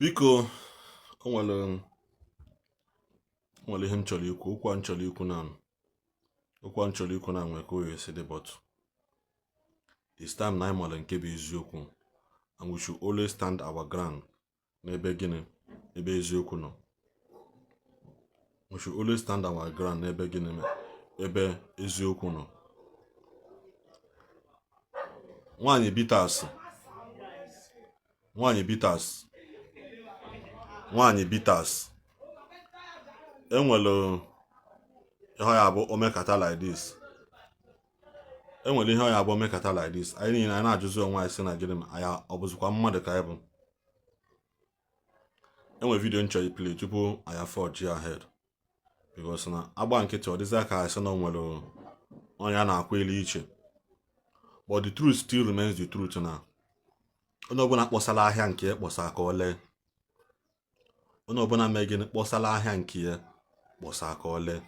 Biko o nwere ihe m chọrọ ikwu, okwu a m chọrọ ikwu na nwere ka o si dị, but it's time na anyị mara nke bụ eziokwu, and we should always stand our ground n'ebe gịnị, ebe eziokwu nọ. We should always stand our ground n'ebe gịnị, ebe eziokwu nọ. Nwaanyị bitters enwere ihe ya bụ omekata like this. Enwere ihe ya bụ omekata like this. Anyị niile anyị na-ajụzi onwe anyị sị na gịnị anya ọ bụzikwa mmadụ ka anyị bụ. Enwere video nchọ play tupu anyị forge ahead, because na agba nkịtị ọ dịzị aka asị na nwere onye a na-akwa ili iche, but the truth still remains the truth. Na onye ọbụla kpọsala ahịa nke ya kpọsa ka ole, onye ọbụla mee gịnị kpọsala ahịa nke ya kpọsa ka ole.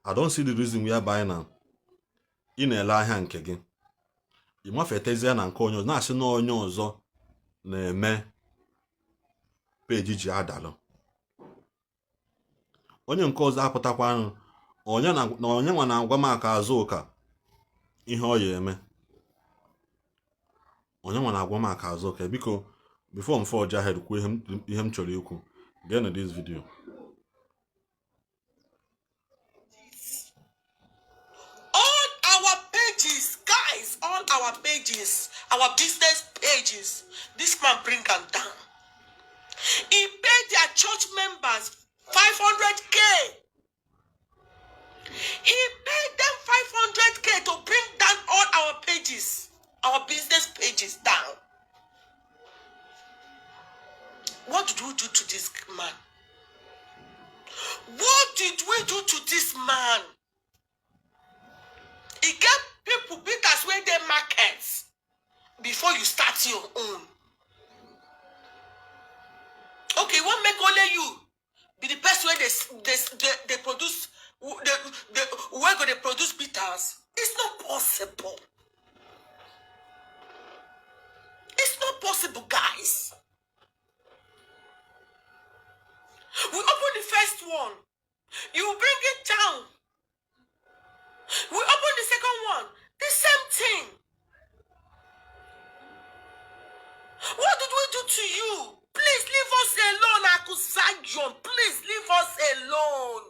I don't see the reason whereby na ị na-ele ahịa nke gị ị mafetezie na nke onye ọzọ na-asị na onye ọzọ na-eme peji ji adalụ. Onye nke ọzọ apụtakwa onye nwa na-agwa m aka azụ ụka ihe ọ ya eme. Onye nwa na-agwa m aka azụ ụka. Biko before m forge ahead kwuo ihe m chọrọ ikwu, get in this video. All our pages, our business pages, this man bring them down. He paid their church members 500K. He paid them 500K to bring down all our pages, our business pages down. What did we do to this man? What did we do to this man? He gave people bitters where they markets before you start your own. Okay, what make only you be the best way they produce where go they produce bitters? It's not possible. It's not possible, guys. We open the first one, you bring it down. We open the second one, the same thing. What did we do to you? Please leave us alone, Akusajon. Please leave us alone.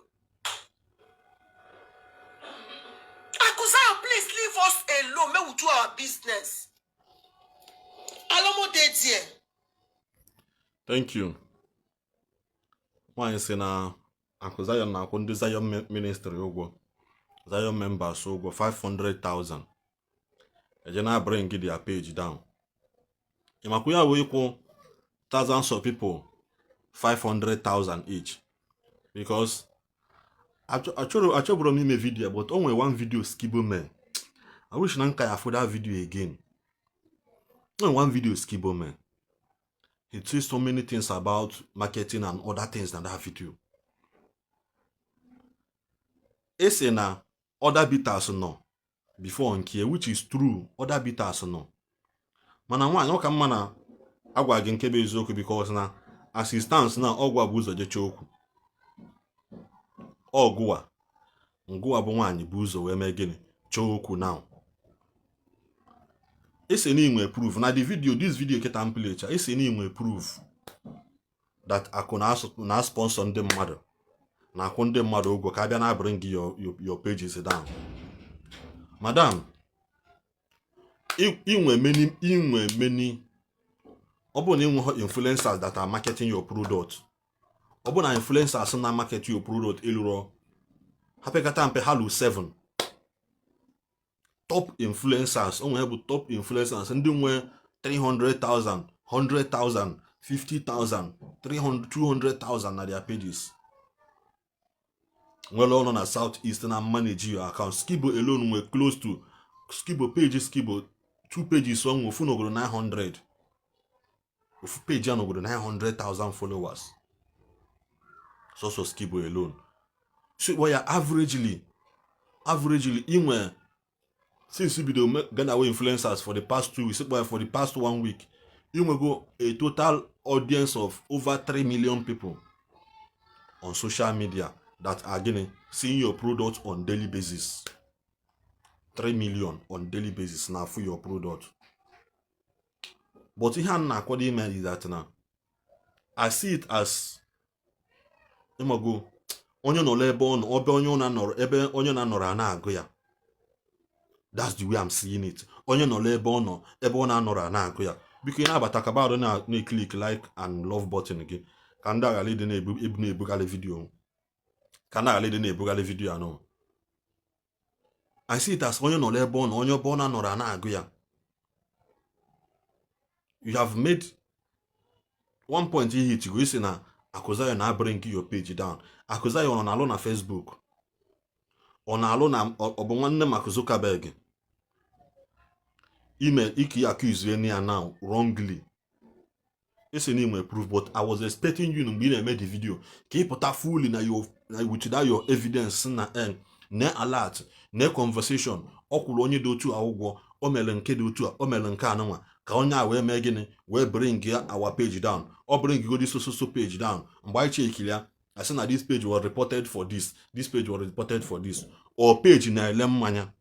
Akusajon, please leave us alone. May we do our business. Alomo Dedie. Thank you. Why say na Akusajon na akwụ ndị Zion ministry ụgwọ. Zion members ụgwọ 500,000. Eje na bring their page down. Ịmakwa ya wee kwụ thousands of people 500,000 each, because achọbụrụ m ime video, but only one video skibo me. I wish na nka ya for that video again. Only one video skibo me. He says so many things about marketing and other things than that video. Ese na other bitters no before nke, which is true. Other bitters no. Mana nwaanyị ọ ka mma na agwa gị nke bụ eziokwu, because na assistance na ọgwa bụ ụzọ jecha okwu. Ngụwa bụ nwaanyị bụ ụzọ wee mee gịnị chọọ okwu. Now ese na inwe proof na this video keta m play cha, ese na inwe proof that akụ na sponsor ndị mmadụ na akwụ ndị mmadụ ụgwọ ka abịa na bring your pages down. Madam, inwe many ọ bụ na inwe influencers that are marketing your product. Ọ bụ na influencers na market your product eluro hapekata mpe halu 7 top influencers. Onwe bụ top influencers ndị nwe 300,000, 100,000, 50,000, 300, 200,000 na their pages. Well, on na southeastern and manage your account. Skibo alone were close to Skibo pages. Skibo 2 pages on Wufuno go 900. Ufu page no go 900,000 followers. So Skibo alone. So we are averagely in since you be the Ghana influencers for the past 2 weeks, for the past 1 week, inwego a total audience of over 3 million people on social media that are getting seeing your product on daily basis. 3 million on daily basis now for your product. But ihe na akwado ime is that now I see it as imago onye nọ ebe ọ nọ obe onye na nọrọ ebe onye na nọrọ na agụ ya. That's the way I'm seeing it. Onye nọ ebe ọ nọ ebe ọ na nọrọ na agụ ya. Biko ị na-abata ka bado na click like and love button gị ka ndị agha lead na-ebugharị video ka ndị agha lead na-ebugharị video anọ. I see it as onye nọ ebe ọ nọ onye ebe ọ na nọrọ na agụ ya. You have made one point here hit you say na Akụzayo na bring your page down. Akụzayo ọ na-alụ na Facebook. Ọ na-alụ na ọ bụ nwanne Mark Zuckerberg. Email iki accuse ya now wrongly. It's an email proof, but I was expecting you to be made the video. Keep put fully na your without your evidence na ne alert, ne conversation. Okwulu onye do otu awụgwọ, o mere nke dị otu a, o mere nke anụnwa. Ka onye a wee mee gịnị wee bring our page down or bring go this so page down. Mgbe anyị chekiri ya, I say na this page was reported for this page was reported for this, or page na-ele mmanya,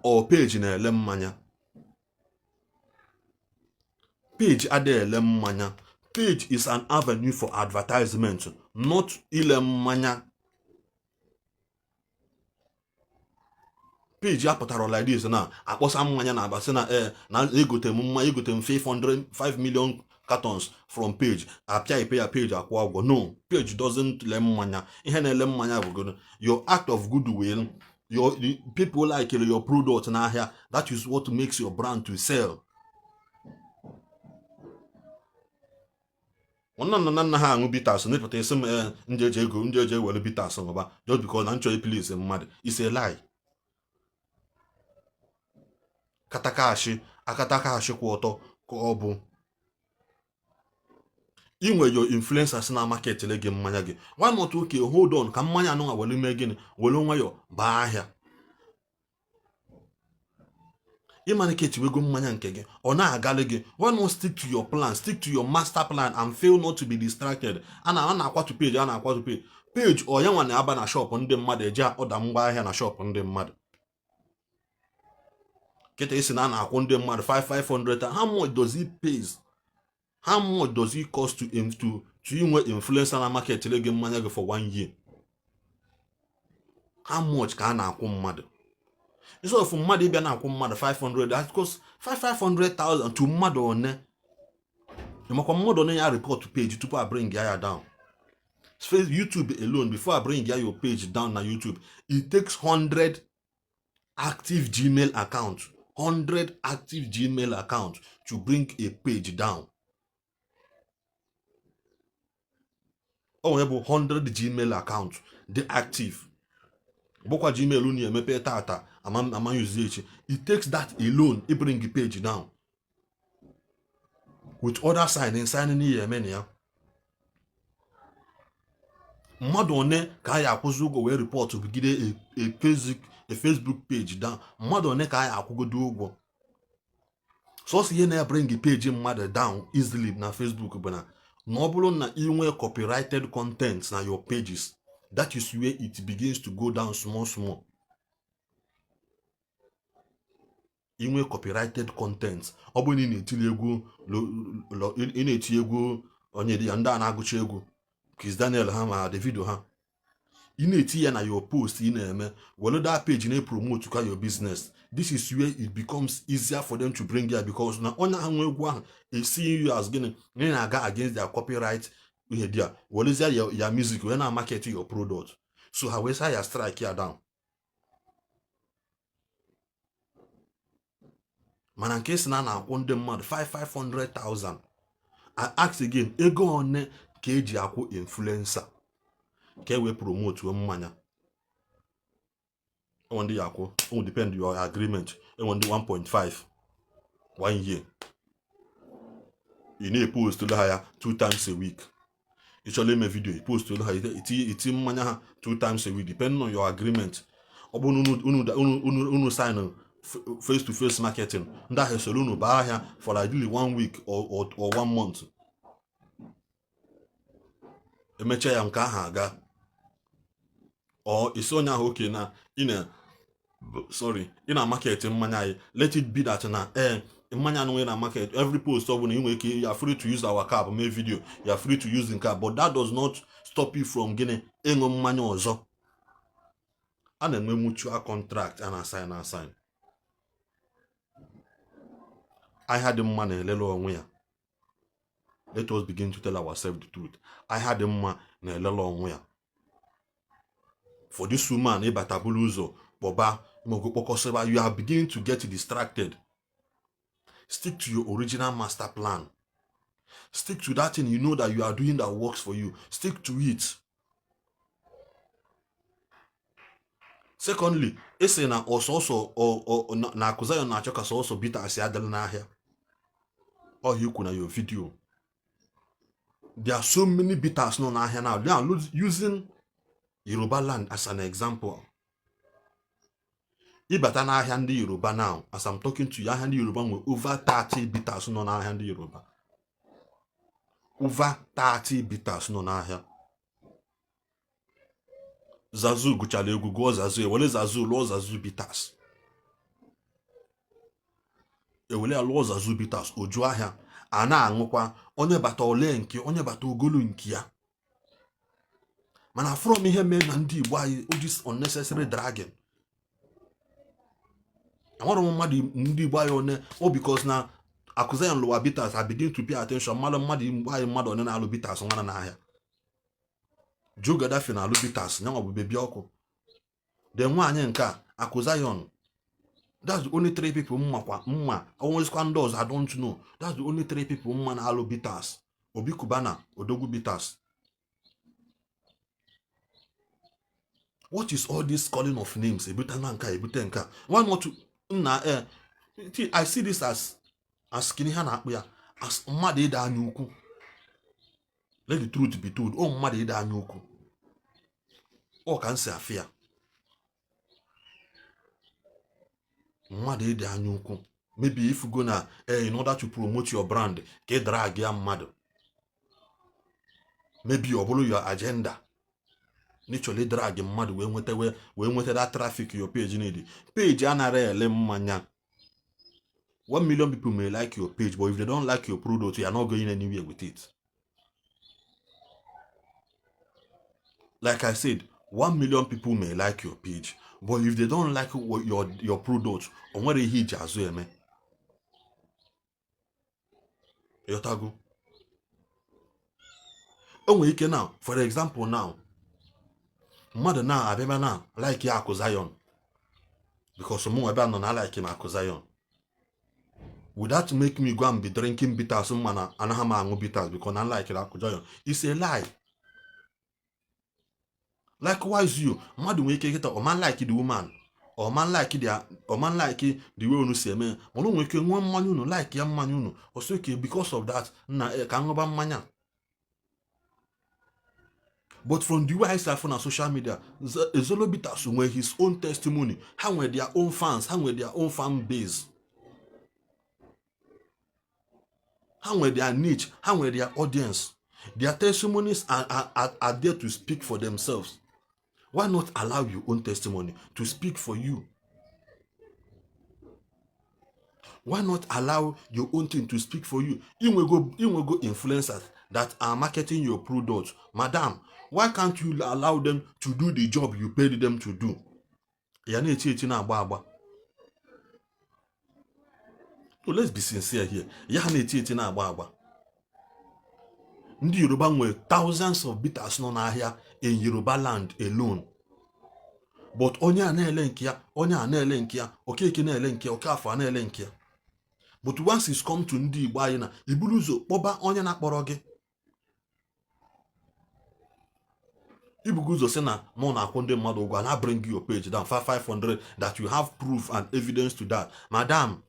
or page na-ele mmanya. Page adele mmanya. Page is an avenue for advertisement, not ile mmanya. Page ya pụtara like this na akpọsa mmanya na abasị na egote mmanya egote 5 million cartons from page apịa ipe ya page akwụ ụgwọ. No, page doesn't le mmanya. Ihe na-ele mmanya bụ your act of goodwill, your people like your product n'ahịa. That is what makes your brand to sell. Nna ha aṅụ bitters na-epụta isi m ndị eji ewere bitters ngọba just because na nchọ please mmadụ. It's a lie. Akatakashi kwụ ọtọ ka ọ bụ inwe your influencers na market le gị mmanya gị. Why not okay hold on ka mmanya anụ were mee gịnị were nwayọ baa ahịa. Ịmarket wego mmanya nke gị ọ na-agalị gị. Why not stick to your plan, stick to your master plan and fail not to be distracted. A na-akwatu page, a na-akwatu page. Page ọ ya nwa na-aba na shop ndị mmadụ eji ọda ngwa ahịa na shop ndị mmadụ. Kete isi na na-akwụ ndị mmadụ 500. How much does it pay? How much does it cost to inwe influencer na market le gị mmanya gị for 1 year? How much ka a na-akwụ mmadụ? So if mmadụ ịbịa na-akwụ mmadụ 500, that costs 500,000 to mmadụ one. Ịmakwa mmadụ one ya report page tupu I bring ya down. YouTube alone, before I bring your page down na YouTube, it takes 100 active Gmail accounts. 100 active Gmail accounts to bring a page down. Oh, we have 100 Gmail accounts. They active. Bokwa Gmail uni emepe tata ama use it. It takes that alone to bring the page down. With other signing here many ya. Mmadụ one ka ya akwụzi ụgwọ wee report bigide a Facebook page down. Mmadụ one ka ya akwụgodo ụgwọ. So si ihe na bring the page mmadụ down easily na Facebook bụ na ọ bụrụ na inwe copyrighted content na your pages, that is where it begins to go down small. Inwe copyrighted content. Ọ bụ na ị na-etili egwu onye dị ya ndị a na-agụcha egwu Chris Daniel ha ma Davido ha. Ị na-eti ya na your post ị na-eme were that page na-promote ka your business. This is where it becomes easier for them to bring you because na onye ahụ nwe egwu ahụ seeing you as gịnị na-aga against their copyright ihe dia welezia ya music wee na-market your product. So ha wee say ya strike ya down. Mana nke si na na-akwụ ndị mmadụ 500,000. I ask again, ego one ka eji akwụ influencer ka we promote mmanya. On the akwụ, it depend your agreement. On the 1.5 1 year. You need post to hire 2 times a week. You shall make a video, you post to hire it mmanya 2 times a week, depending on your agreement. Unu sign face-to-face marketing. That has saloon buy here for ideally 1 week or 1 month. Emecha ya nke ahụ aga. Or isi onye ahụ okay na in a market mmanya anyị. Let it be that na mmanya anụ na market every post ọ bụla inwe ike you are free to use our cap make video, you are free to use the cap, but that does not stop you from gịnị ịṅụ mmanya ọzọ. A na-enwe mutual contract a na-assign. Ahịa dị mma na-elele onwe ya. Let us begin to tell ourselves the truth. Ahịa dị mma na-elele onwe ya. For this woman ịbatabulu ụzọ kpọba mogokpokọsịba, you are beginning to get distracted. Stick to your original master plan. Stick to that thing you know that you are doing that works for you. Stick to it. Secondly, ese na ọsọsọ na akụzayo na-achọ ka sọsọ bitters ya adịla n'ahịa. Ọ hikwu na your video. There are so many bitters nọ n'ahịa now. They are using Yoruba land as an example. Ibata n'ahịa ndị Yoruba now, as I'm talking to you, ahịa ndị Yoruba nwe over 30 bitters nọ n'ahịa ndị Yoruba. Over 30 bitters nọ n'ahịa. Zazu gụchara egwu gụọ Zazu, ewele Zazu lụọ Zazu bitters. Ewele lụọ Zazu bitters, oju ahịa, a na-aṅụkwa onye bata ole nke, onye bata ogolo nke ya. Mana from ihe mee na ndị Igbo anyị, this unnecessary dragging. Amara mmadụ ndị Igbo anyị one, because na akụzayan lụwa bitters, I begin to pay attention. Mmadụ Igbo anyị mmadụ one na-alụ bitters nwana n'ahịa. Jugadafi na alụ bitters, nyanwa bụ bebi ọkụ. The nwaanyị nke akụzayan. That's the only 3 people mma. Always those I don't know. That's the only 3 people mma na alụ bitters. Obi Kubana, Odogwu bitters. What is all this calling of names? Ebutenka. Why not to I see this as kini ha na-akpụ ya as mmadụ ịda anya ukwu. Let the truth be told. Oh, mmadụ ịda anya ukwu. Ọ ka nsi afịa. Mmadụ ịda anya ukwu. Maybe if you go na in order to promote your brand, ka drag ya mmadụ. Maybe ọ bụrụ your agenda. Naturally drag mmadụ wee nweta that traffic your page need. Page anara ele mmanya. 1 million people may like your page, but if they don't like your product, you are not going anywhere with it. Like I said, 1 million people may like your page, but if they don't like your product, onwere ihe iji azụ eme. Yotago. Onwe ike now, for example now, mmadụ na abịa na like ya akụzayon, because mụ ebe nọ na like na akụzayon. Would that make me go and be drinking bitters mana anaghị m aṅụ bitters because na like akụzayon? It's a lie. Likewise you, mmadụ nwere ike kịta o man like the woman, o man like the way unu si eme, mana nwere ike nwe mmanya unu like ya mmanya unu, also okay because of that na ka aṅụba mmanya. But from the way I see on social media, Zollo bitters nwere his own testimony. Ha nwere their own fans, ha nwere their own fan base. Ha nwere their niche, ha nwere their audience. Their testimonies are there to speak for themselves. Why not allow your own testimony to speak for you? Why not allow your own thing to speak for you? You will go influencers that are marketing your product. Madam, why can't you allow them to do the job you paid them to do? So let's be sincere here. Ndi Yoruba nwere thousands of bitters nọ n'ahịa in Yoruba land alone. But onye a na-ele nke ya, onye a na-ele nke ya, Okeke na-ele nke ya, Okafọ na-ele nke ya. But once it's come to Ndi Igbo anyị na iburu ụzọ kpọba onye na-akpọrọ gị. Ibugo ụzọ sị na mụ na-akwụ ndị mmadụ ụgwọ na bring your page down 500 that you have proof and evidence to that. Madam,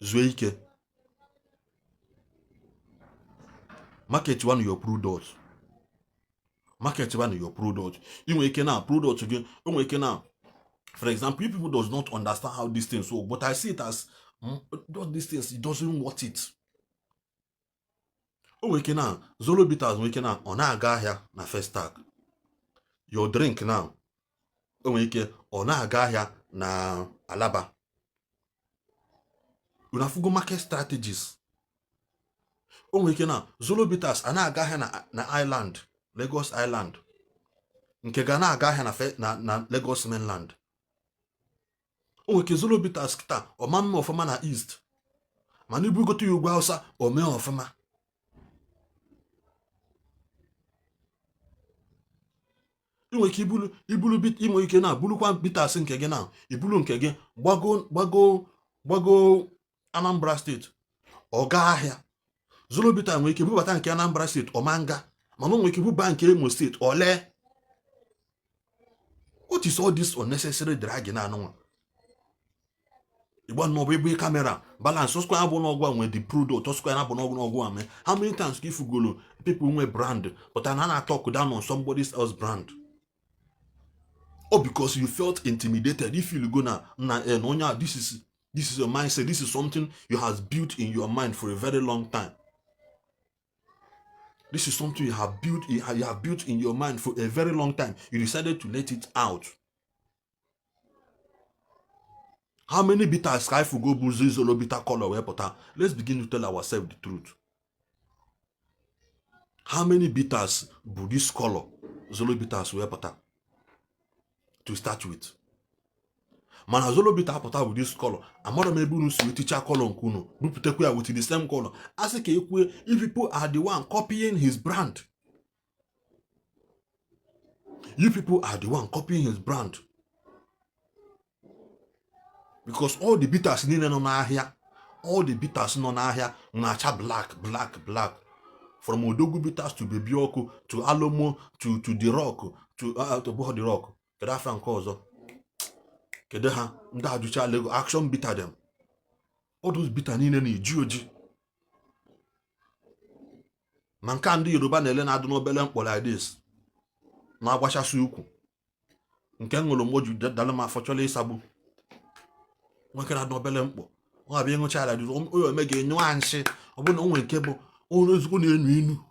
zuo ike. Market one of your products. market one your product. You make now product again. You make now. For example, if people does not understand how these things work, but I see it as these things, it doesn't worth it. O weke now, Zollo bitters weke now, ọ na-aga ahịa na first tag. Your drink now, o weke ọ na-aga ahịa na Alaba. Unafugo market strategies. O weke now, Zollo bitters a na-aga ahịa na Island, Lagos Island. Nke ga na-aga ahịa na Lagos mainland. O weke Zollo bitters kita ọ ma mme ọfụma na East. Mana ibu gote ya ugwu Hausa o mee ọfụma. Inwe ike inwe ike na bulukwa bitters nke gị na ibulu nke gị gbago Anambra State ọ gaa ahịa. Zollo bitters nwere ike bubata nke Anambra State ọ manga, mana nwere ike buba nke Imo State ọ lee. What is all this unnecessary dragging anụnwa? Igbo no be camera balance so square abụ n'ọgwụ nwe the product to square abụ n'ọgwụ ame. How many times if you go people nwe brand but I na talk down on somebody else's brand? Or because you felt intimidated. If you go now, this is your mindset. This is something you have built in your mind for a very long time. This is something you have built in your mind for a very long time. You decided to let it out. How many bitters can I go booze Zollo bitter color? Let's begin to tell ourselves the truth. How many bitters do this color Zollo bitters wear? To start with. Man Zollo bitter apota with this color. Amara maybe no sweet teacher color nkuno. Buputekwe with the same color. As if people are the one copying his brand. You people are the one copying his brand. Because all the bitters in here, all the bitters in here, nacha black. From Odogwu bitters to Bebioko to Alomo to the Rock to the Rock. Kedafa nke ọzọ. Kedu ha ndị ajụcha Lego action bitter them. All those bitter niile na-eji oji. Ma nke ndị Yoruba na-ele na-adụ n'obele mkpọ like this. Na-agbachasị ukwu. Nke ṅụrụ moju dalụ ma afọchọla ịsagbu. Nwoke na-adụ n'obele mkpọ. Ọ ga-abịa ịṅụcha ala dị o eme ga-enyo ansị. Ọ bụ na o nwere nke bụ onye ozugbo na-enu inu.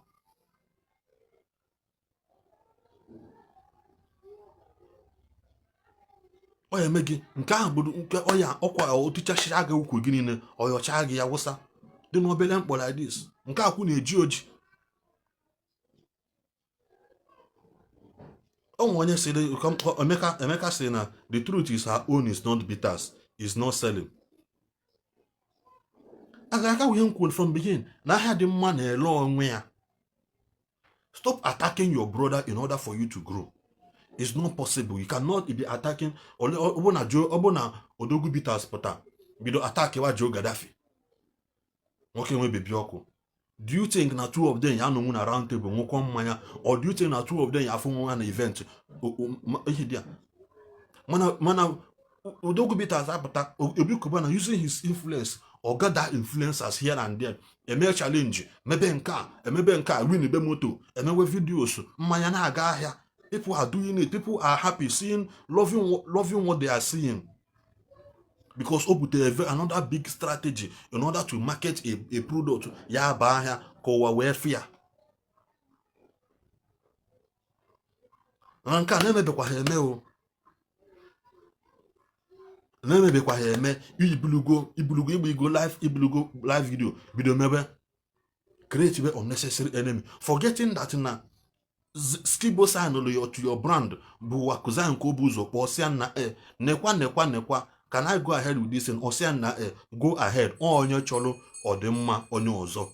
Oya eme gị nke ahụ bụ nke ọya ọkwa otichachi aga ukwu gị niile ọyọcha gị ya wụsa dị n'obele mkpọ like this. Nke akwụ na-eji oji. Onwe onye sịrị Emeka sịrị na the truth is her own is not bitters, is not selling. Aga we kwuru from beginning na ahịa dị mma na-ele onwe ya. Stop attacking your brother in order for you to grow. It's not possible. You cannot be attacking Obona Odogwu bitters pota. Bido attack wa Joe Gaddafi. Okay, we be bioko. Do you think na two of them ya no na round table nwoko mmanya, or do you think na two of them ya fun one event? Mana Odogwu bitters apota Obi Kubana using his influence or gather influencers here and there. Eme challenge, mebe nka, win be moto, emewe videos, mmanya na aga ahia. People are doing it. People are happy seeing, loving what they are seeing. Because another big strategy in order to market a product. Ya bahia kowa welfare. Nanka nemebekwa heme o. Nemebekwa heme. Ibulugo live video mebe. Create unnecessary enemy. Forgetting that na skibo sign to your brand bụ wakuza nke obuzo kpọ osian na nekwa can I go ahead with this and osian na go ahead onye chọrọ ọdịmma onye ọzọ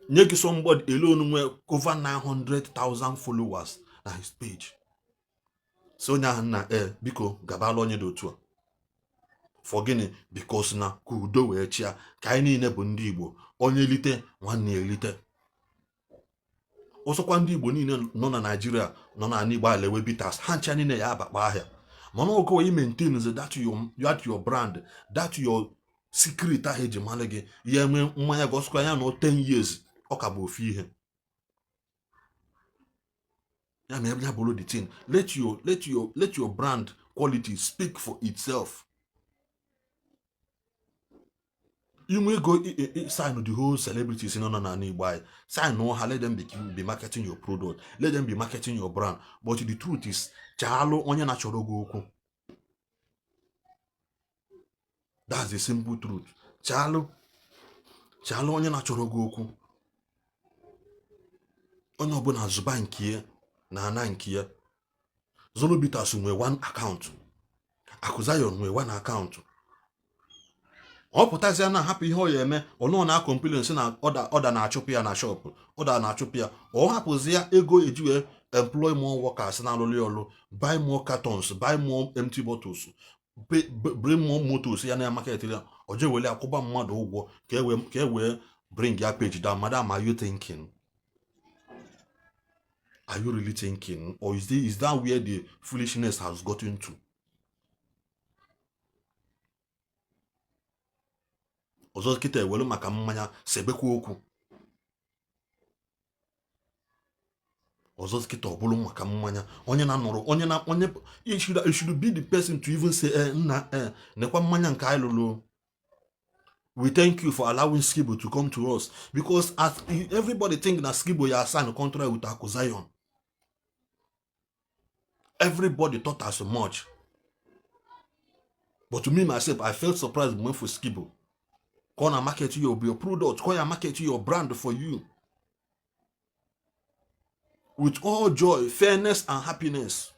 nye gị somebody alone nwe over 900,000 followers na his page so onye ahụ na biko gabala onye dị otu a for gịnị because na ka udo wee chia ka anyị niile bụ ndị Igbo onye elite nwanne elite. Osokwa ndị Igbo niile nọ na Nigeria nọ na Igbo alewe bitters ha ncha niile ya abakpa ahịa mana ogo you maintain that your brand, that your secret ahụ eji mara gị ya enwe mmanya gosikwa ya na 10 years ọ ka bụ ofu ihe. Yeah, maybe I borrow the thing. Let your brand quality speak for itself. You may go sign the whole celebrities in Ndi Igbo. Sign no, let them be marketing your product. Let them be marketing your brand. But the truth is, chalo onye na choro go okwu. That's the simple truth. Chalo onye na choro go okwu. Onye obuna zuba nkiye na ana nkiye. Zollo bitters nwe one account. Akụzayon nwe one account. Ọ pụtazịa na hapụ ihe ọ ya eme, ọ na complain sị na ọda na-achụpụ ya na shop, ọda na-achụpụ ya. Ọ hapụzi ya ego eji wee employ more workers na alụlị ọlụ, buy more cartons, buy more empty bottles, bring more motors ya na market ya. Ọ je wele akwụba mmadụ ụgwọ ka e wee bring ya page down. Madam, are you thinking? Are you really thinking? Or is that where the foolishness has gotten to? Ọzọ kịta ewelu maka mmanya sebekwa okwu. Ọzọ kịta ọbụlụ maka mmanya onye na nọrọ onye it should be the person to even say nekwa mmanya nke anyị lụrụ. We thank you for allowing Skibo to come to us, because as everybody think that Skibo ya sign a contract with Akụzayon. Everybody thought as much. But to me myself, I felt surprised when for Skibo. Come and market your product, come and market your brand for you. With all joy, fairness, and happiness.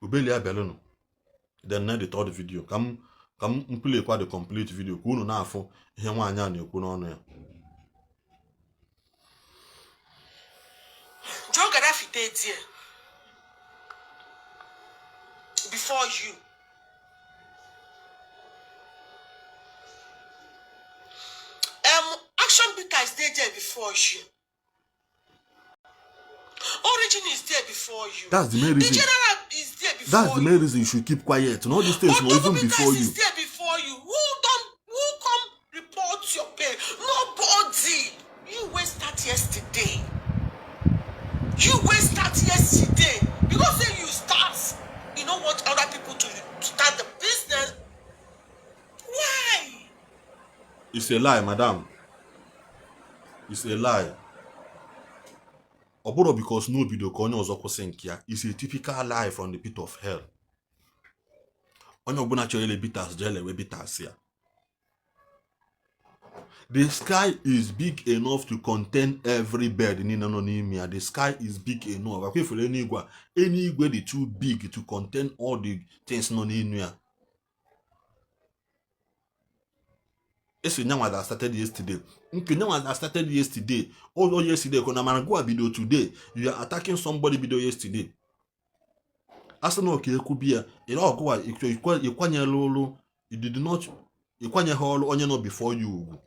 Ubelia Belono. Then now the third video. Come play quite the complete video. Kuno na afo ihe nwaanyị a na-ekwu n'ọnụ ya. Joe Gaddafi dead here. Before you. Action Bitter is there before you. Origin is there before you. That's the main reason. The general is there before you. That's the main reason you should keep quiet. And all these things were even before you. Is there before you. Who come report your pay? Nobody. You waste that yesterday. Because then you start. You don't want other people to start the business. Why? It's a lie, madam. It's a lie. Obodo because no video ka onye ọzọ kwụsị nke ya. It's a typical lie from the pit of hell. Onye ọbụla chọrọ ile bitters jele we bitters ya. The sky is big enough to contain every bird in Inanonimia. The sky is big enough. Any igwe is too big to contain all the things non in here. It's now that started yesterday. That started yesterday. Although yesterday, when I'm go a video today, you are attacking somebody video yesterday. As no okay, could be it all go. You did not. You can't hold on your before you.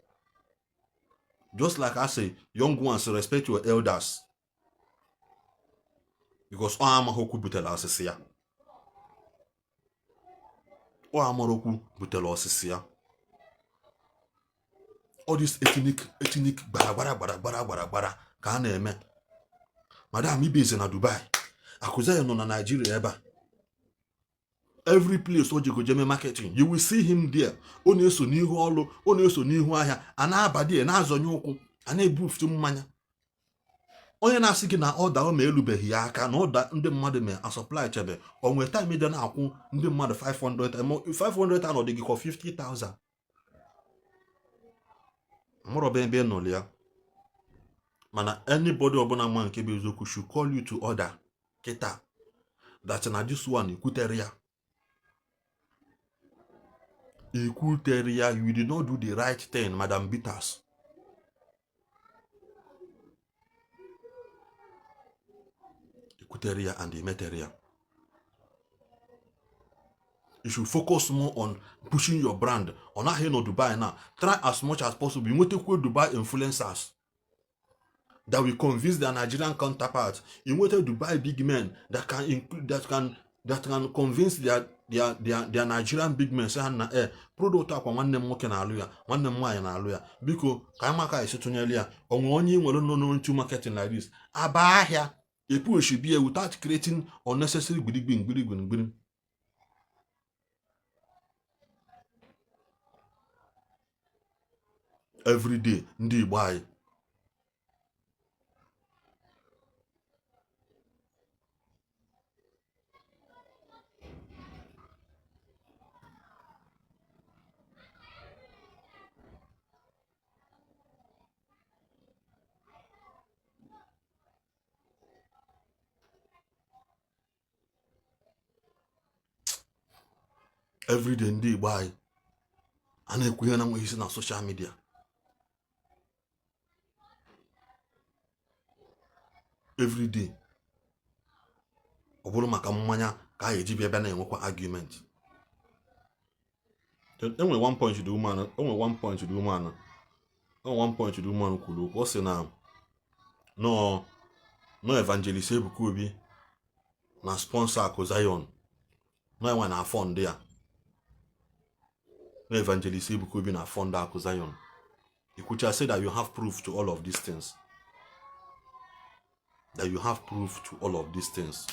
Just like I say, young ones respect your elders. Because Amahoku butela osisia. Amaroku butela osisia. All this ethnic bara ka na-eme. Madam Ibe na Dubai. Akụzayon nọ na Nigeria ebe. Every place Ojigo Jeme marketing, you will see him there. Onye eso n'ihu ọlụ, onye eso n'ihu ahịa, a na-abadie na-azọnye ụkwụ, a na-ebufu mmanya. Onye na-asị gị na ọda o ma elubeghị ya aka na ọda ndị mmadụ mee a supply chebe. O nwere time ide na-akwụ ndị mmadụ 500 anọdụ gị kwa 50,000. Mụrụ be nọlị ya. Mana anybody ọbụla ma nke bụ eziokwu should call you to order kịta that na this one ikwutere ya. You did not do the right thing, Madam Bitters. Ikuteria and the materia. You should focus more on pushing your brand. On how you know Dubai now. Try as much as possible. You want to quote Dubai influencers that will convince their Nigerian counterparts. You want to Dubai big men that can convince their Nigerian big men say na product akwa nwanne m nwoke na-alụ ya, nwanne m nwaanyị na-alụ ya, biko ka anyị maka isi tụnyere ya, onwe onye nwere no into marketing like this aba ahịa epush be without creating unnecessary gbirigbiri. Every day Ndi Igbo anyị everyday Ndi Igbo anyị a na-ekwu ihe na nweghị isi na social media. Everyday ọ bụrụ maka mmanya ka a eji bịa na-enwekwa argument. Enwe one point the woman kwuru okwu, ọ sị na no evangelist Ebuka Obi na sponsor Akụ Zion no enwe na fund ya. No evangelist Ebuka Obi na fund Akụ Zion. Ikucha say that you have proof to all of these things. That you have proof to all of these things.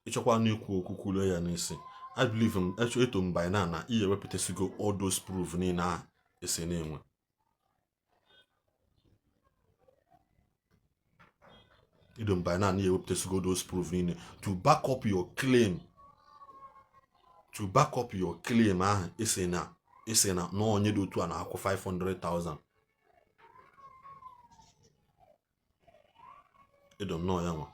Ịchọkwa n'ikwu okwu Koolele ya n'isi. I believe him eto by now na ihe wepụtasigo all those proof niile a esi na-enwe. Idom by now ihe wepụtasigo those proof niile to back up your claim. To back up your claim ahụ esi na onye dị otu a na-akwụ 500,000. I don't know ya.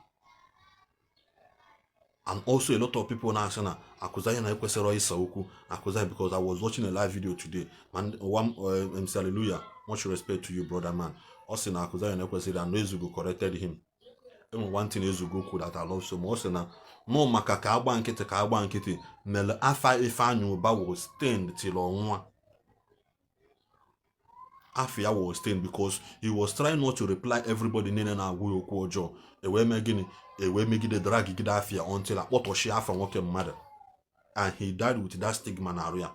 And also a lot of people now saying Akụ Zion na ekwesịrị ịsa okwu Akụ Zion, because I was watching a live video today. Man, MC Hallelujah, much respect to you, brother man. Also na Akụ Zion ekwesịrị, and Ezugo corrected him. And one thing Ezugo could that I love so much. Also na no maka ka agba nkịtị mele afa Ifeanyi Uba was stained till ọnwa. Afia was stained because he was trying not to reply everybody nene na agwu okwu ọjọọ. Ewe megide drag gide afia until akpọtọshi afa nwoke mmadụ. And he died with that stigma na arụ ya.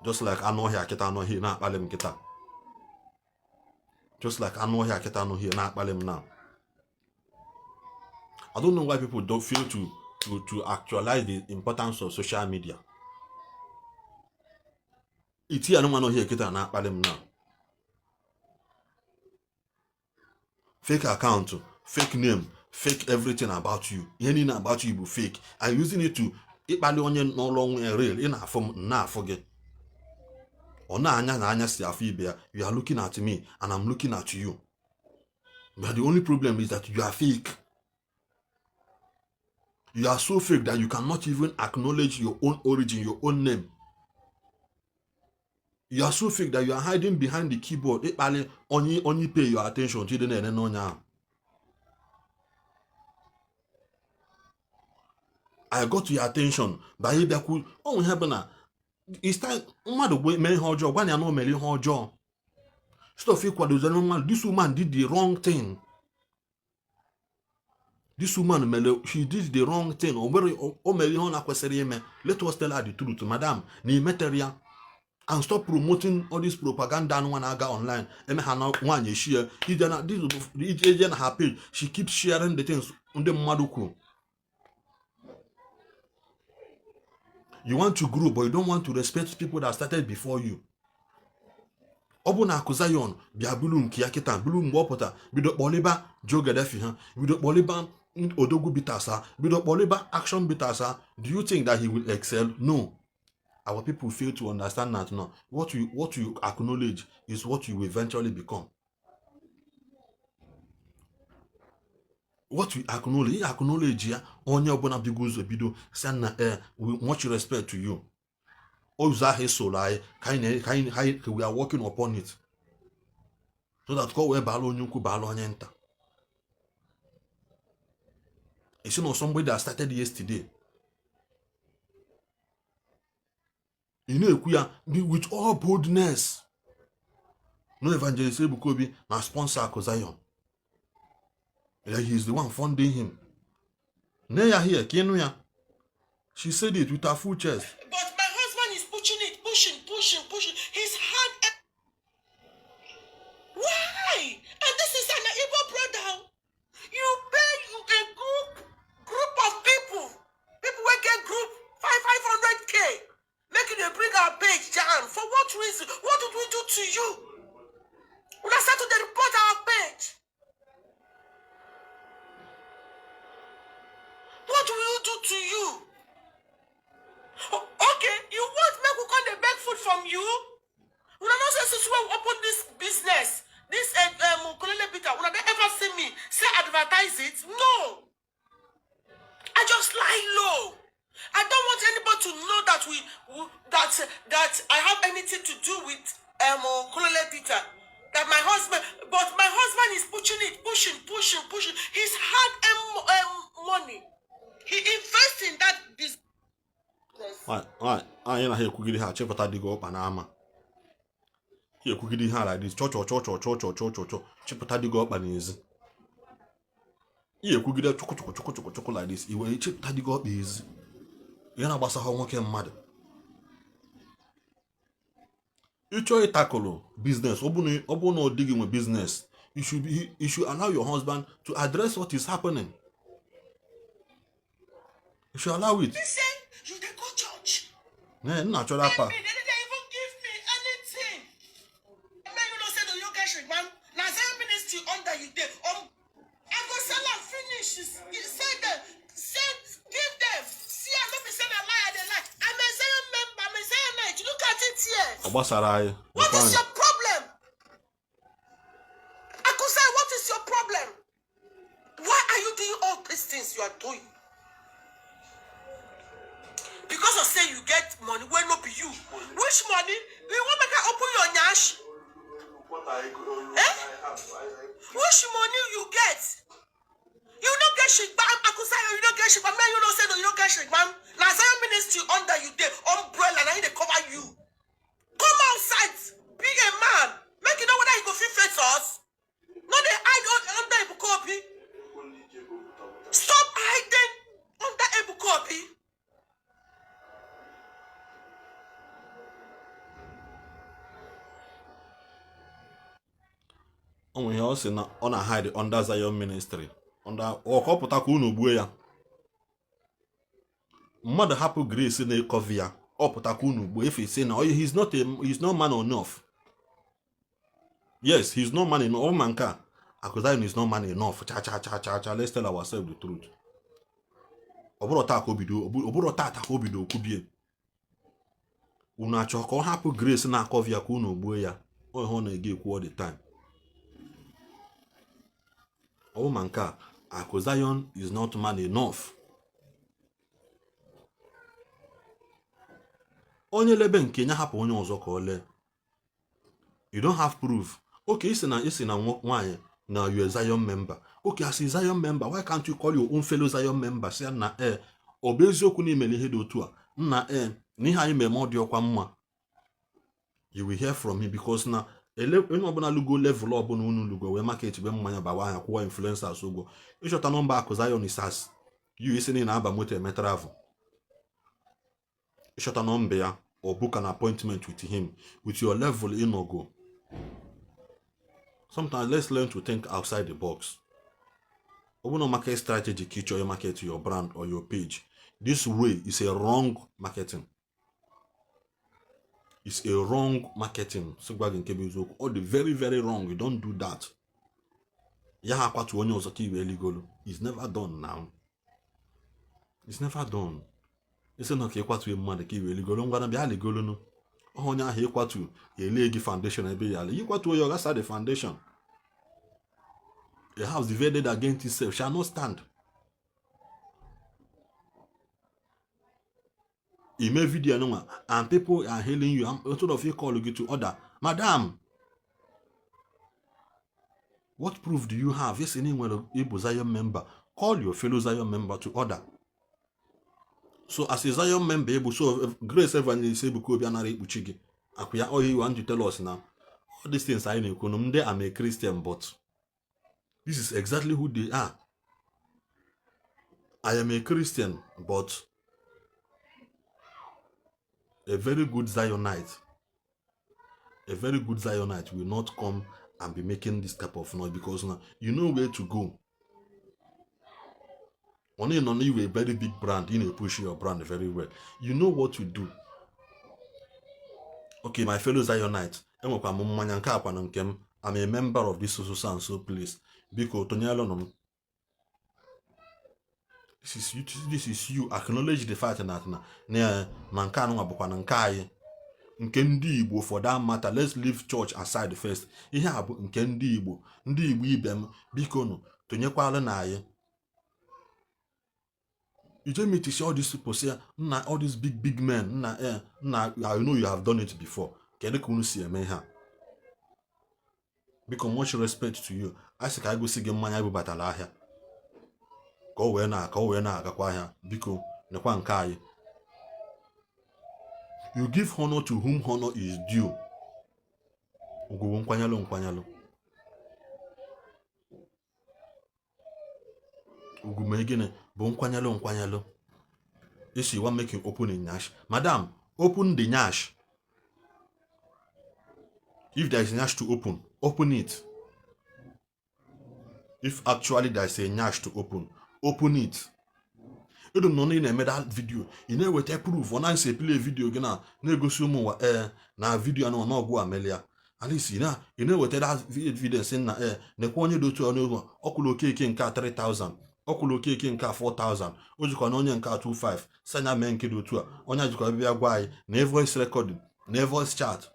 Just like anụ ọhịa kịta anụ ọhịa na-akpali m kịta. Just like anụ ọhịa kịta anụ ọhịa na-akpali m now. I don't know why people don't feel to actualize the importance of social media. Iti anụmanụ ọhịa kịta na-akpali m now. Fake account, fake name, fake everything about you. Ihe niile about you bụ fake. I'm using it to ịkpali onye n'ụlọ nwe real. Ị na-afụ m na-afụ gị. Ọ na-anya na anya si afọ ibe ya. You are looking at me and I'm looking at you. But the only problem is that you are fake. You are so fake that you cannot even acknowledge your own origin, your own name. You are so fake that you are hiding behind the keyboard. Only pay your attention to the nene. I got your attention by Ibeku. Oh, Hebena. It's time. Stop equal. This woman did the wrong thing. This woman, she did the wrong thing. Let us tell her the truth, madam. Ni materia. And stop promoting all this propaganda when I go online. One share. This agent her page. She keeps sharing the things on the Maduku. You want to grow, but you don't want to respect people that started before you. Obuna Akụ Zion, bia bulum kiakita, bulum wopota, bido boliba jogedefi ha, bido boliba odogu bitasa, bido boliba action bitasa. Do you think that he will excel? No. Our people fail to understand that no. What you acknowledge is what you will eventually become. What we acknowledge ya onye obuna biguzo bido sana with much respect to you. Ozahe solai we are working upon it. So that go we balo nyuku balo anyenta. It's not somebody that started yesterday. You know, with all boldness. No evangelist Ebuka Obi na sponsor Akụ Zion. Yeah, he's the one funding him. Neya here, Kenuya. She said it with her full chest. But my husband is pushing. His hand. Why? And this is an Igbo brother. You pay a group of people will get group 500K, making you bring our page down. For what reason? What did we do to you? When I start to report our page, what will you do to you? Okay, you want me to come and beg food from you? We are not supposed to open this business. This Koolele bitter. Will they ever see me say advertise it? No. I just lie low. I don't want anybody to know that that I have anything to do with Koolele bitter. That my husband, but my husband is pushing. He's had money. He invests in that business. Why? I ain't here cooking her. Check what I dig up and armor. Here cooking her like this. Cho. Check what I dig up and easy. Here cooking her choco like this. You will check what I dig up easy. You know about how one can mad. You try to tackle business. Obuno digging with business. You should allow your husband to address what is happening. You should allow it. Listen, you dey go church. Yeah, natural part. They didn't even give me anything. You know, say the yoga shake, man. Now, say ministry under you there. I go sell and finish. Say them. Give them. See, I don't be saying a lie. They lie. I'm a Zion member. I'm a Zion knight. Look at it here. What is your problem? I could say, what is your problem? Why are you doing all these things you are doing? Because of say you get money, when not be you. Which money? You want me to open your nyash? Which money you get? You don't get shit, but I could say you don't get shit, but man, you don't say no, you don't get shit, man. Now, Zion ministry under you there, umbrella, and they cover you. Come outside, be a man. Make you know whether you go fit face us. No, they hide under a copy. Stop hiding under a copy. Onwe ihe ọ sị na ọ na-hide under Zion ministry under ọkọpụta ka unu gbuo ya mmadụ hapụ grace na-ekọvi ya ọpụta ka unu gbuo efe say na he's not man enough. Yes, he's not man enough. Man ka Zion is not man enough. Cha. Let's tell ourselves the truth. Ọbụrụ taa ka o bido kwubie unu achọ ka ọ hapụ grace na-akọvi ya ka unu gbuo ya ọ na-ege ekwu all the time. Oh manka, Zion is not man enough. Onye lebe nke nya hapụ onye ọzọ ka ole. You don't have proof. Okay, isi na nwanyị na you a Zion member. Okay, as a Zion member, why can't you call your own fellow Zion member? Say na obeziokwu n'ime ihe dị otu a. Na n'ihe anyị meme ọ dị ọkwa mma. You will hear from him because na onye ọbụla lugo level ọbụla unu lugo wee market be mmanya bawa anya kwụọ influencers ụgwọ ịchọta nọmba Zion is as you isi na aba moto eme travel ịchọta nọmba ya or book an appointment with him with your level inogo. Sometimes let's learn to think outside the box. Open a market strategy kitchen your market your brand or your page. This way is a wrong marketing. It's a wrong marketing. All the very, very wrong. You don't do that. It's never done now. It's never done. It's not a quatu mother give you go. I'm gonna be a go no. Oh, now he quatu a leg foundation. I be you quatu your last the foundation. A house divided against itself shall not stand. You make video no and people are hailing you. I'm sort of you call you to order. Madam, what proof do you have? Yes, anyone Igbo Zion member. Call your fellow Zion member to order. So as a Zion member, so Grace Evangelist Igbo could be an Igbo chigi. All you want to tell us now. All these things I know. I'm a Christian, but This is exactly who they are. I am a Christian, but a very good Zionite will not come and be making this type of noise, because now you know where to go. Only you a very big brand, you know, push your brand very well. You know what to do. Okay, my fellow Zionites, I'm a member of this so and so place. Because this is you. Acknowledge the fact that na nke anụ bụkwa na nke anyị, nke Ndi Igbo for that matter. Let's leave church aside first. Ihe a bụ nke Ndi Igbo ibe m, biko nụ tonyekwala na anyị. You just meet to see all these people say, all these big men, I know you have done it before. Can you see me here? Because much respect to you. I say I go see game man, I go battle here. Go where na agakwa here. Because nekwa nkai. You give honor to whom honor is due. Ugo nkwanyalo. Ugo megene bo nkwanyalo. Ishi want make you open in Nyash. Madam, open the Nyash. If there is a Nyash to open it. If actually there is a Nyash to open it. You don't know in that video. You know what I prove. When I say play video again, negotiate na video no go Amelia. At least you know what that video saying na ne kwonye do to no okulo keke nka 3,000. Okulo keke nka 4,000. Ojikwa na onye nka 25. Sanya men nke do to onye ajikwa bia gwa anyị na voice recording, na voice chat.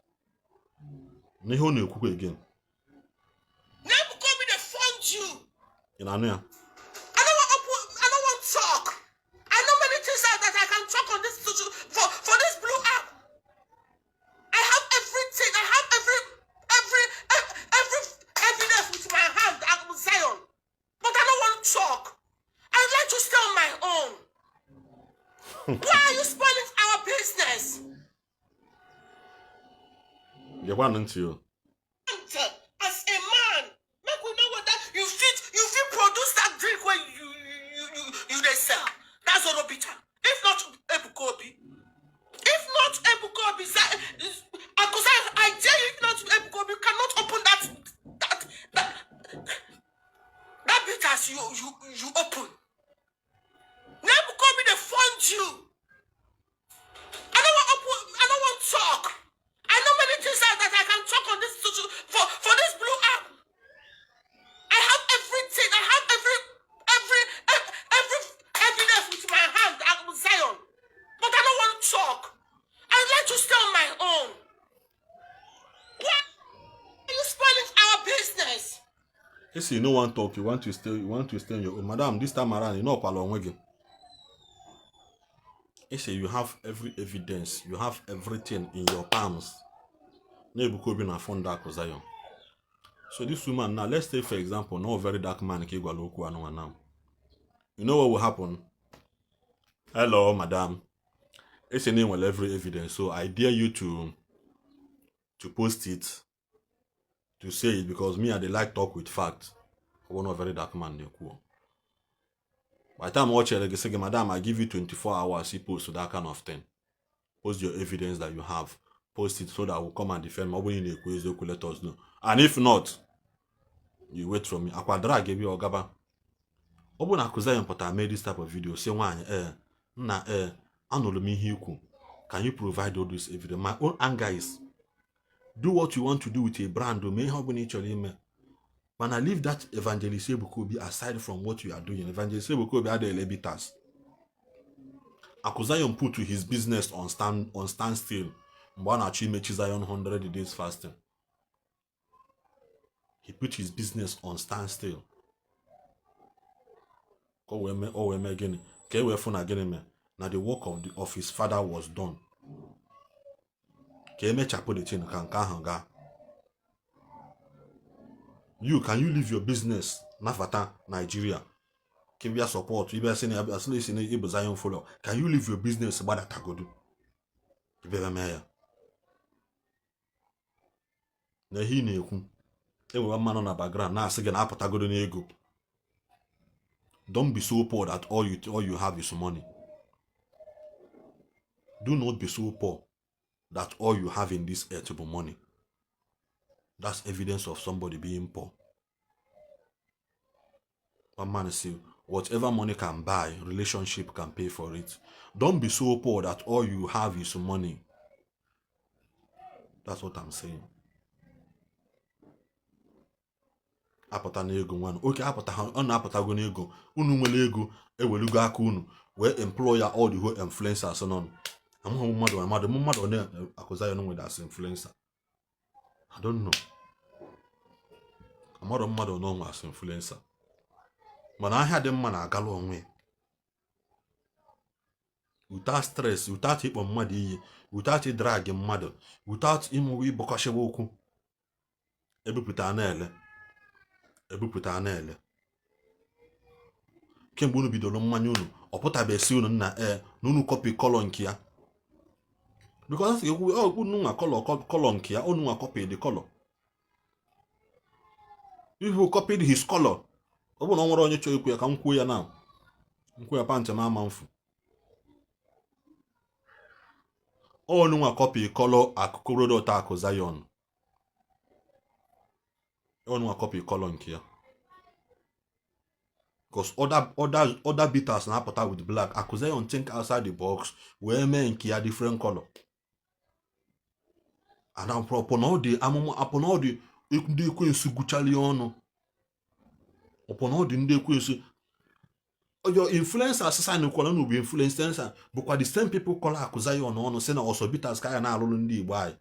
Na ihe ọ na-ekwu again. Never come in the fund you. You know ya. I don't want talk. I know many things that I can talk on this for this blue app. I have everything. I have every evidence with my hand. I'm Zion, but I don't want to talk. I'd like to stay on my own. Why are you spoiling our business? You want into you. As a man, make we know what that you fit produce that drink when you they sell. That's what Obita. If not Ebukobi. If not Ebukobi, because I dare you, if not Ebukobi, cannot open that bit as you open. Ebukobi they fund you. I don't want talk. I know many things that I can talk on this for this blue app. I have everything. I have every evidence with my hand. I'm Zion, but I don't want to talk. I'd like to stay on my own. Why are you spoiling our business? Yes, you no want talk. You want to stay on your own, madam. This time around, you know palong again. Yes, you have every evidence. You have everything in your palms. So this woman now, let's say for example, no very dark man. You know what will happen? Hello, madam. It's a name with every evidence. So I dare you to post it, to say it, because me I they like talk with facts. I want a very dark man. By the time I watch it, I say, madam, I give you 24 hours. You post to that kind of thing. Post your evidence that you have. Post it so that I will come and defend me. When you let us know. And if not, you wait from me. I drag you or gaba. Open Akuzayan but I made this type of video. Say one can you provide all this evidence? My own anger is do what you want to do with a brand. When I leave that evangelist Ebukobi aside from what you are doing, evangelist Ebukobi had the elebitas. Akuzayan put to his business on standstill. Zion 100 days fasting. He put his business on standstill. Now the work of his father was done. You can you leave your business? Nafata Nigeria. Can we support? You better Igbo Zion follow. Can you leave your business about that tagodu? You better mayor. Na he na-ekwu enwere mmanụ na background na-asị gị na apụtagoro n'ego. Don't be so poor that all you have is money. Do not be so poor that all you have in this earth is money. That's evidence of somebody being poor. One man say, whatever money can buy, relationship can pay for it. Don't be so poor that all you have is money. That's what I'm saying. Apụta n'ego nwanụ. Oke apụta ha ọ na-apụtago n'ego. Unu nwere ego ewelugo aka unu wee employ all the whole influencers nọ. Amụghị mmadụ ọ na-akụza ya n'onwe as influencer. I don't know. Amụrụ mmadụ n'onwe as influencer. Mana ahịa dị mma na-agala onwe. Without stress, without ịkpọ mmadụ iyi, without drag mmadụ, without ịmụwe ịbọkọshiwa okwu. Ebupụta na-ele. Kemgbe unu bidoro mmanya unu, ọ pụtabesi unu na unu copy color nke ya. Because unu nwa color nke ya, unu nwa copy the color. If you copied his color, ọ bụ na ọ nwere onye chọrọ ikwu ya ka m kwuo ya na. Nkwu ya pantị m ama mfu. Unu nwa copy color akụkọrọ dọta akụ Zion. Unu nwa copy color nke ya. Because other beaters na-apụta with black. Akụ Zion think outside the box wee mee nke ya different color. And upon all the ndị ekwensu gụchali ọnụ. Upon all the ndị ekwensu. Your influencers sign kwala no be influencer bụkwa the same people call Akụ Zion ọnụ sị na ọsọbitas ka ya na-alụlụ ndị Igbo anyị.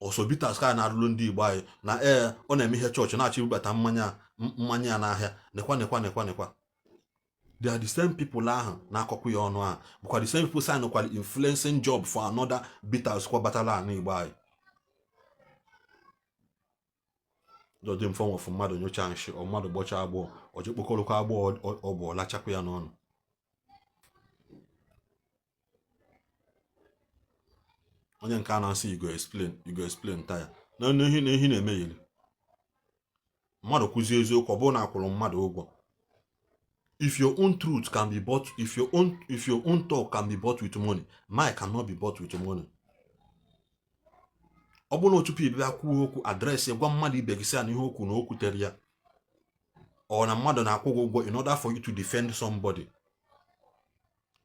Ọsọbitas ka ya na-alụlụ ndị Igbo anyị na ọ na-eme ihe chọọchị na-achọ ibubata mmanya n'ahịa nekwa. They are the same people ahụ na-akọkwu ya ọnụ ahụ bụkwa the same people sign kwala influencing job for another bitters kwa batala na Igbo anyị. Jọdị mfọ nwefụ mmadụ nyocha nshi ọ mmadụ gbọcha agbọọ ọ ji kpokọrọkwa agbọọ ọ bụ ọlachakwa ya n'ọnụ. Onye nke a na-asị you go explain taya na ehi na-eme yiri. Mmadụ kwụzie eziokwu ọ bụrụ na akwụrụ mmadụ ụgwọ. If your own truth can be bought, if your own talk can be bought with money, mine cannot be bought with money. Ọ bụrụ na tupu ibia kwuo okwu adreesị gwa mmadụ ibe gị sị na ihe okwu na okwu tere ya. Ọ na mmadụ na-akwụ gị ụgwọ in order for you to defend somebody.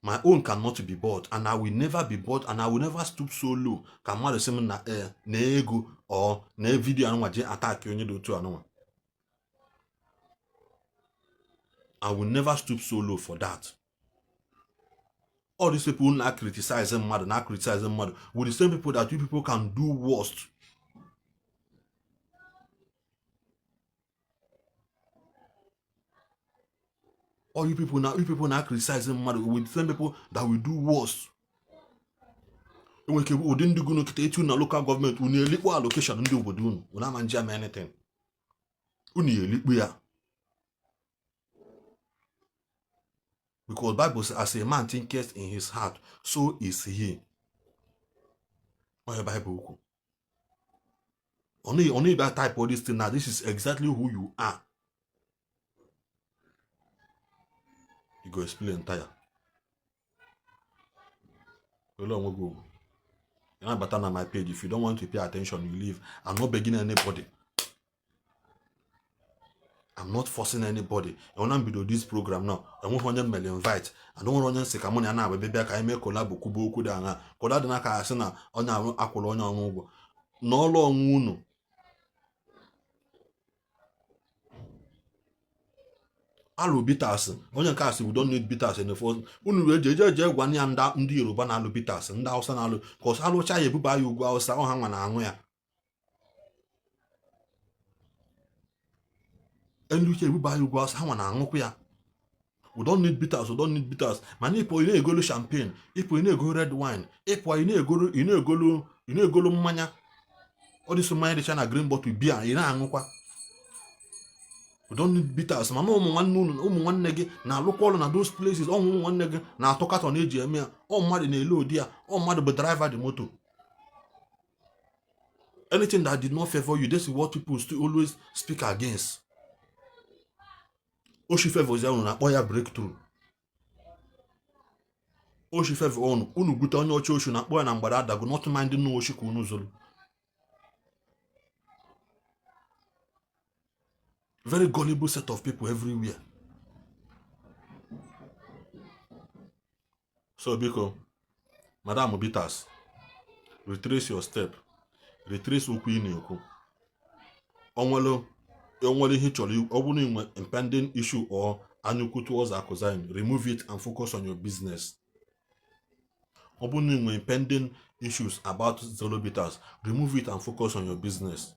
My own cannot be bought and I will never be bought and I will never stoop so low ka mmadụ sị m na ego ọ na vidio anụnwa je attack onye dị otu anụnwa. I will never stoop so low for that. All these people not criticizing mother, with the same people that you people can do worst. All you people not criticizing mother, with the same people that will do worst. We didn't do good na local government. We need equal allocation in the obodo. We not manage anything. We need equal. Because Bible says, as a man thinketh in his heart, so is he. What Bible? Only that type of this thing now. This is exactly who you are. You go explain entire. You're not better on my page. If you don't want to pay attention, you leave. I'm not begging anybody. I'm not forcing anybody. I want to do this program now. I want to invite. I don't want to say come on now. Baby, I make collab kubo kuda na. Collab na ka asena. Onya akwolo onya onwo. No lo onwo. Alu bitters. Onya ka we don't need bitters in the first. Unu we je gwani anda ndi Yoruba na alu bitters. Nda Hausa na alu. Cause alu cha yebuba yu gwa Hausa o hanwa na anu ya. And you can buy you guys how an we don't need bitters. Man, if you go champagne, if you go red wine, if you go mania, all this money the China green bottle beer, you know, we don't need bitters. Man, one nigga, now look all on those places, one nigga, now talk out on AGM, all mad in a low dear, all mad but driver the motor. Anything that did not favor you, this is what people still always speak against. Oshi favors you na kpoya breakthrough. Oshi favor onu unu gute onye ochi oshu na kpoya na mgbada adago not mind no oshi ku unu zolu. Very gullible set of people everywhere. So biko, Madam Obitas, retrace your step. Retrace okwu ị na-ekwu. Onwere ihe chọrọ ọ bụrụ inwe impending issue or anyukwu towards accusation, remove it and focus on your business. Ọ bụrụ inwe impending issues about Zollo bitters, remove it and focus on your business.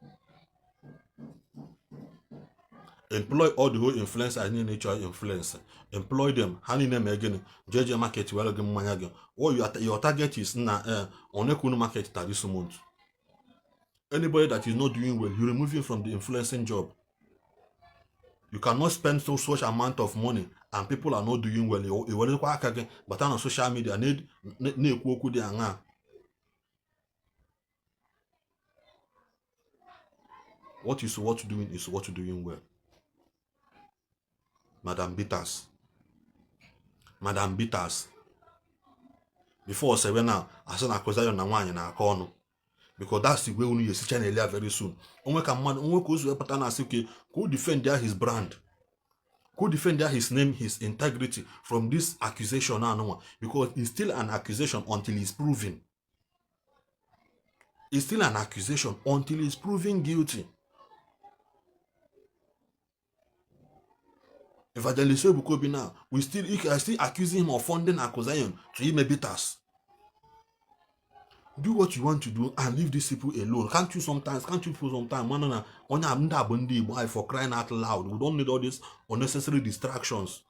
Employ all the whole influencers in nature influence. Employ them. Hani name again. JJ market well again manya. What your target is na on market this month. Anybody that is not doing well, you remove him from the influencing job. You cannot spend such amount of money and people are not doing well. You will work again, but on social media need what is what doing is what doing well. Madam Bitters. Before 7 now, I said accusation na nwanyị na aka ọnụ. Because that's the way you see channel very soon. Onwe ka man, onwe ka ozu epata na asike, could defend his brand. Could defend his name, his integrity from this accusation now, because it's still an accusation until it's proven. It's still an accusation until it's proven guilty. Evangelist Bukobi now, we still accusing him of funding accusation to him bitters. Do what you want to do and leave these people alone. Can't you put some time? Ndi Igbo for crying out loud. We don't need all these unnecessary distractions.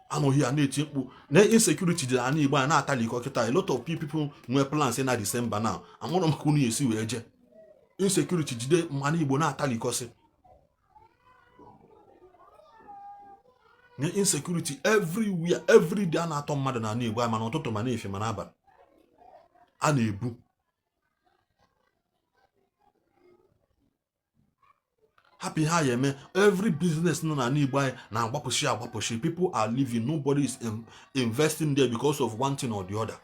I know here insecurity Ndi Igbo and Attire. A lot of people were plans in December now. I'm one of them see where insecurity today Ndi Igbo na Attire. Insecurity everywhere, every day na atom mmadụ na Igbo mana ụtụtụ mana efe mana abalị a na-ebu. Happy ha yeme every business no na Igbo na agbapụshi. People are leaving, nobody is investing there because of one thing or the other.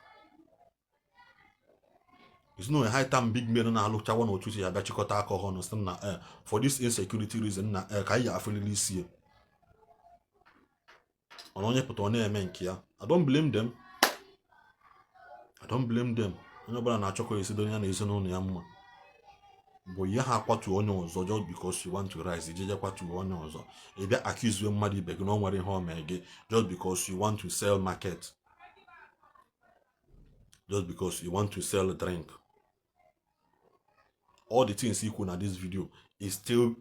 It's no a high time big men na alụcha one or two ya bịachikọta aka ọhụrụ na for this insecurity reason na ka ya afụlili isi. I don't blame them. Onye ọbụla na-achọkọ esi donya na ezinụlọ ya mma. But ya ha kwatu onye ọzọ just because you want to rise. Ijeje kwatu onye ọzọ. Ị bịa accuse mmadụ ibe gị na o nwere ihe o mee gị just because you want to sell market. Just because you want to sell a drink. All the things you could in this video is still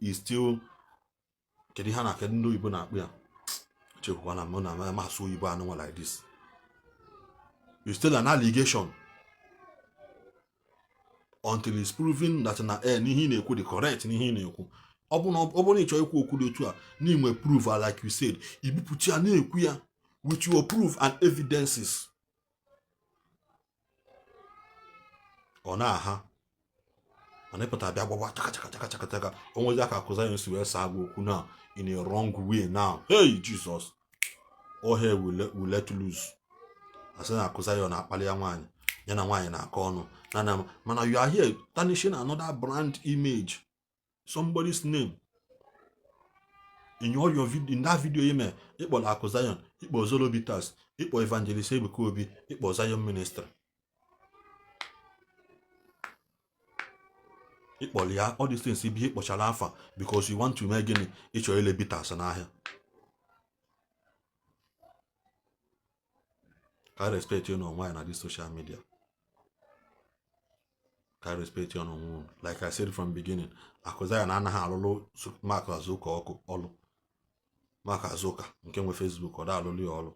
kedu ha na kedu ndị Igbo na-akpụ ya. Like this. It's still an allegation until it's proven that na nihi na-ekwu the correct nihi na-ekwu. Obuna ịchọ ikwu okwu dị otu a n'inwe proof like you said, ibupụta ya na-ekwu ya with your proof and evidences. Ọ na-aha anepụta bịa gbagba chaka onwezi aka akụzanya si wee Saga okwu now in a wrong way now. Hey Jesus, all hair will let loose. As an akụzanya na akpali ya nwanyị ya na nwanyị na aka ọnụ mana you are here tarnishing another brand image, somebody's name in all your video. In that video ime ịkpọ akụzanya, ịkpọ Zollo bitters, ịkpọ Evangelist Ebukobi, ịkpọ Zion Ministry, all these things be afa because you want to make gini ịchọ ile bitters n'ahịa. I respect you on why na this social media. I respect you on like I said from beginning. Akụzanya na anaghị alụlụ Mark Azuka ọkụ ọlụ. Mark Azuka nke nwe Facebook ọ da alụlụ ya ọlụ.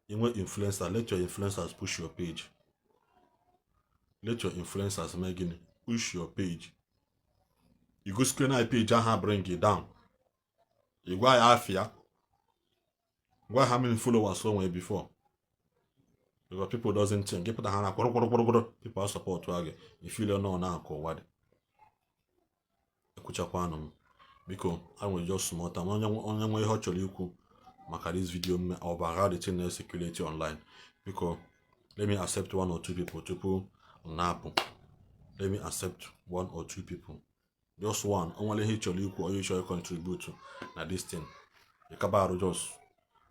Inwe influencer, let your influencers push your page. Let your influencers make gini push your page. You go screen my page and bring it down. You go half here. Go how many followers somewhere before. because people doesn't think. People are support wage. You feel no na ko wade. Ekuchakwa no. Because I will just small time. Only way how chọrọ ikwu maka this video about how the thing is circulate online. Because let me accept 1 or 2 people. Let me accept 1 or 2 people. Just one. Only he chọrọ ikwu or you should contribute to na this thing. You kabaru just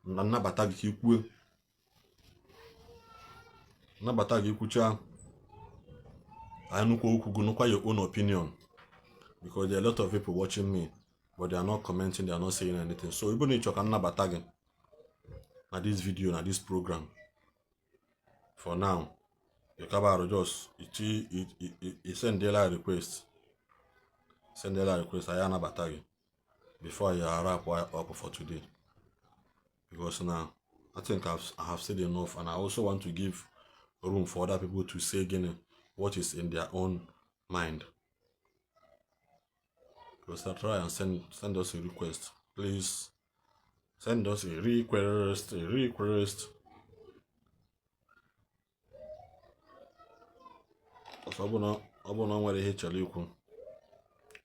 nabata gị ikwu. Nabata gị ikwucha. I nukwa your own opinion. Because there are a lot of people watching me, but they are not commenting, they are not saying anything. So even if you can nabata gị na this video, na this program. For now, you kabaru just it send a request. Send a request. I nabata gị before you wrap up for today. Because now I think I have said enough, and I also want to give room for other people to say again what is in their own mind. Because I try and send us a request. Please send us a request.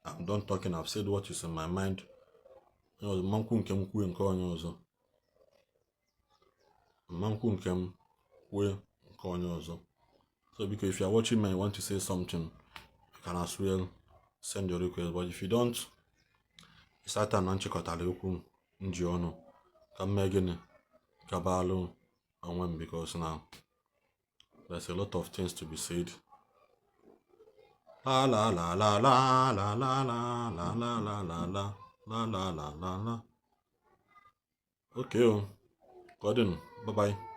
I'm done talking. I've said what is in my mind. So because if you are watching me and you want to say something, you can as well send your request. But if you don't, start an anchikotale njono kamegene kabalo and because now there's a lot of things to be said. La la la la la la la la la la la la la la la la la la. Okay, Gordon, bye bye.